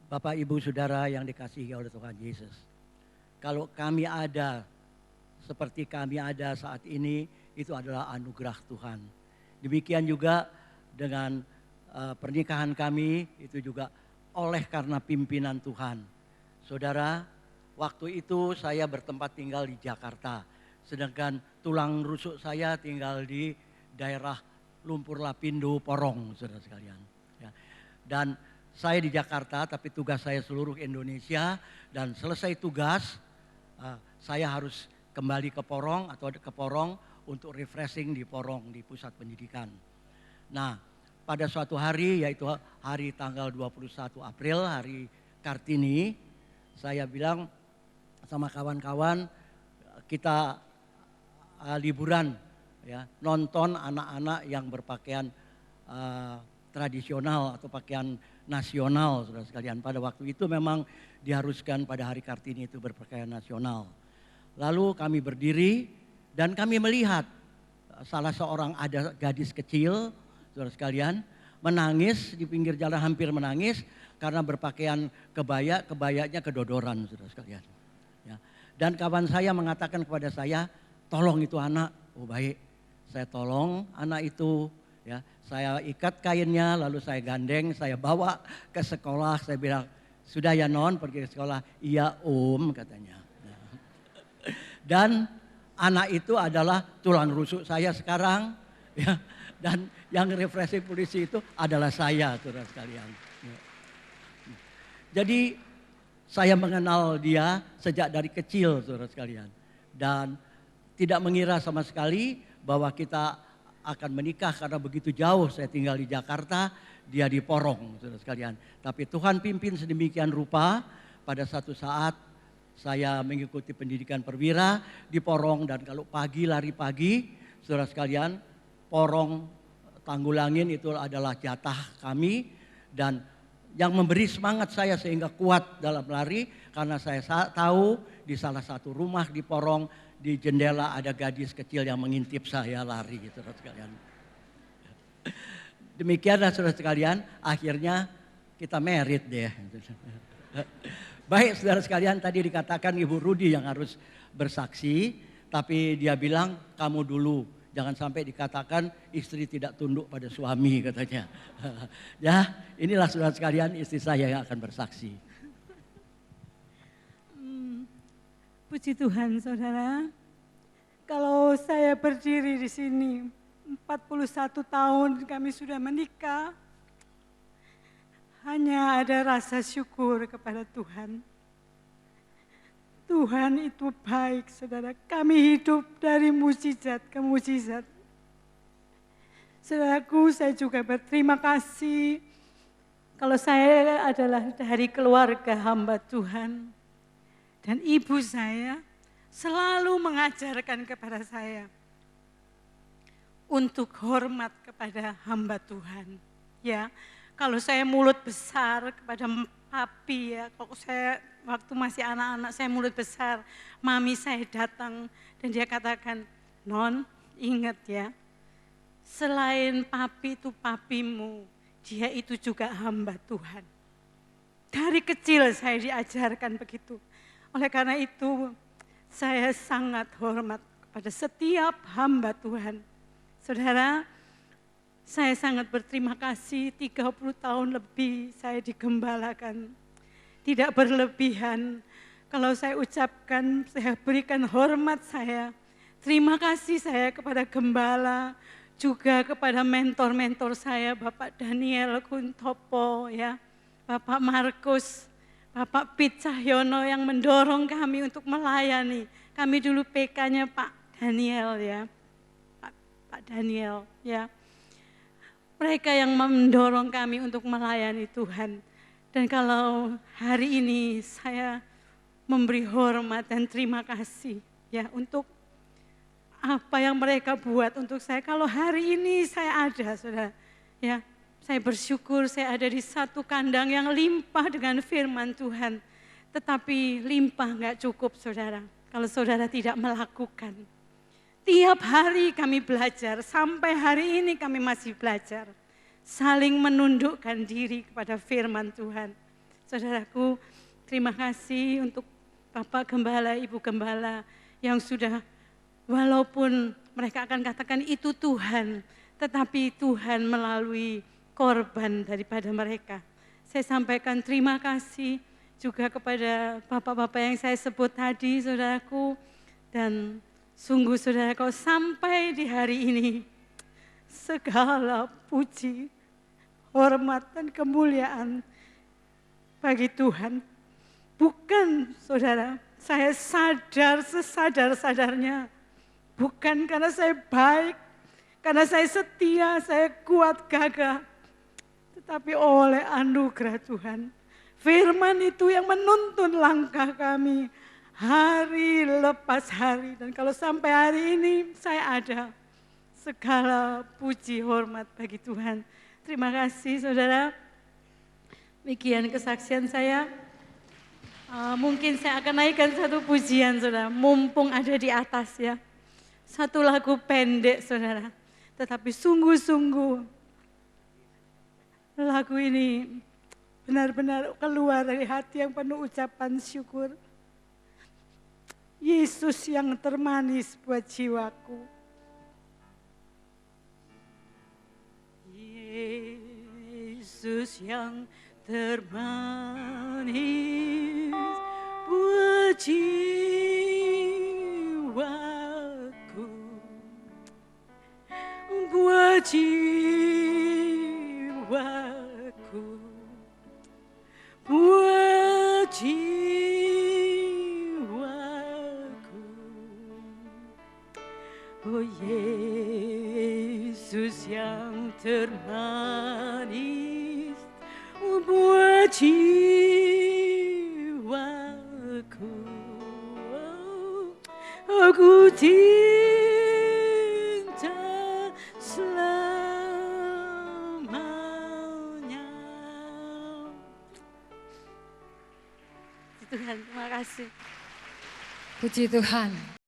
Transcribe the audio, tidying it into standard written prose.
Bapak, Ibu, Saudara yang dikasihi oleh Tuhan Yesus. Kalau kami ada seperti kami ada saat ini, itu adalah anugerah Tuhan. Demikian juga dengan pernikahan kami, itu juga oleh karena pimpinan Tuhan. Saudara, waktu itu saya bertempat tinggal di Jakarta. Sedangkan tulang rusuk saya tinggal di daerah Lumpur Lapindo, Porong, saudara sekalian. Ya. Dan saya di Jakarta, tapi tugas saya seluruh Indonesia. Dan selesai tugas, saya harus kembali ke Porong atau ke Porong untuk refreshing di Porong, di pusat pendidikan. Nah, pada suatu hari, yaitu hari tanggal 21 April, hari Kartini, saya bilang sama kawan-kawan, kita liburan, ya, nonton anak-anak yang berpakaian tradisional atau pakaian nasional, saudara sekalian. Pada waktu itu memang diharuskan pada hari Kartini itu berpakaian nasional. Lalu kami berdiri dan kami melihat salah seorang ada gadis kecil, saudara sekalian, menangis di pinggir jalan, hampir menangis karena berpakaian kebaya, kebayanya kedodoran, saudara sekalian. Ya. Dan kawan saya mengatakan kepada saya, tolong itu anak. Oh baik, saya tolong anak itu. Ya, saya ikat kainnya, lalu saya gandeng, saya bawa ke sekolah. Saya bilang, sudah ya non pergi ke sekolah? Iya om, katanya. Dan anak itu adalah tulang rusuk saya sekarang. Ya, dan yang refreshing polisi itu adalah saya, saudara sekalian. Ya. Jadi saya mengenal dia sejak dari kecil, saudara sekalian. Dan tidak mengira sama sekali bahwa kita akan menikah karena begitu jauh. Saya tinggal di Jakarta, dia di Porong, saudara sekalian. Tapi Tuhan pimpin sedemikian rupa, pada satu saat saya mengikuti pendidikan perwira di Porong. Dan kalau pagi, lari pagi, saudara sekalian, Porong Tanggulangin itu adalah jatah kami. Dan yang memberi semangat saya sehingga kuat dalam lari, karena saya tahu di salah satu rumah di Porong, di jendela ada gadis kecil yang mengintip saya lari, saudara sekalian. Demikianlah saudara sekalian, akhirnya kita married deh. Baik saudara sekalian, tadi dikatakan Ibu Rudi yang harus bersaksi, tapi dia bilang kamu dulu. Jangan sampai dikatakan istri tidak tunduk pada suami, katanya. Ya, inilah saudara sekalian istri saya yang akan bersaksi. Puji Tuhan saudara, kalau saya berdiri di sini 41 tahun kami sudah menikah, hanya ada rasa syukur kepada Tuhan. Tuhan itu baik saudara, kami hidup dari mukjizat ke mukjizat. Saudaraku, saya juga berterima kasih kalau saya adalah dari keluarga hamba Tuhan. Dan ibu saya selalu mengajarkan kepada saya untuk hormat kepada hamba Tuhan. Ya, kalau saya mulut besar kepada papi, ya, kalau saya waktu masih anak-anak saya mulut besar, mami saya datang dan dia katakan, non ingat ya, selain papi itu papimu, dia itu juga hamba Tuhan. Dari kecil saya diajarkan begitu. Oleh karena itu, saya sangat hormat kepada setiap hamba Tuhan. Saudara, saya sangat berterima kasih 30 tahun lebih saya digembalakan. Tidak berlebihan, kalau saya ucapkan, saya berikan hormat saya. Terima kasih saya kepada gembala, juga kepada mentor-mentor saya, Bapak Daniel Kuntopo, ya, Bapak Markus, Bapak Pit Cahyono yang mendorong kami untuk melayani. Kami dulu PK-nya Pak Daniel ya. Pak Daniel ya. Mereka yang mendorong kami untuk melayani Tuhan. Dan kalau hari ini saya memberi hormat dan terima kasih ya untuk apa yang mereka buat untuk saya. Kalau hari ini saya ada, saudara, ya. Saya bersyukur saya ada di satu kandang yang limpah dengan firman Tuhan. Tetapi limpah enggak cukup saudara, kalau saudara tidak melakukan. Tiap hari kami belajar, sampai hari ini kami masih belajar. Saling menundukkan diri kepada firman Tuhan. Saudaraku, terima kasih untuk Bapak Gembala, Ibu Gembala yang sudah walaupun mereka akan katakan itu Tuhan, tetapi Tuhan melalui korban daripada mereka. Saya sampaikan terima kasih juga kepada bapak-bapak yang saya sebut tadi, saudaraku. Dan sungguh saudaraku, sampai di hari ini, segala puji, hormat dan kemuliaan bagi Tuhan. Bukan saudara, saya sadar sesadar-sadarnya. Bukan karena saya baik, karena saya setia, saya kuat gagah. Tetapi oleh anugerah Tuhan. Firman itu yang menuntun langkah kami hari lepas hari. Dan kalau sampai hari ini saya ada, segala puji hormat bagi Tuhan. Terima kasih saudara. Demikian kesaksian saya. Mungkin saya akan naikkan satu pujian saudara, mumpung ada di atas ya. Satu lagu pendek saudara, tetapi sungguh-sungguh lagu ini benar-benar keluar dari hati yang penuh ucapan syukur. Yesus yang termanis buat jiwaku. Yesus yang termanis buat jiwaku, buat jiwaku, buat jiwaku. Oh Yesus yang termanis buat jiwaku, aku cinta selamanya. Tuhan, terima kasih. Puji Tuhan.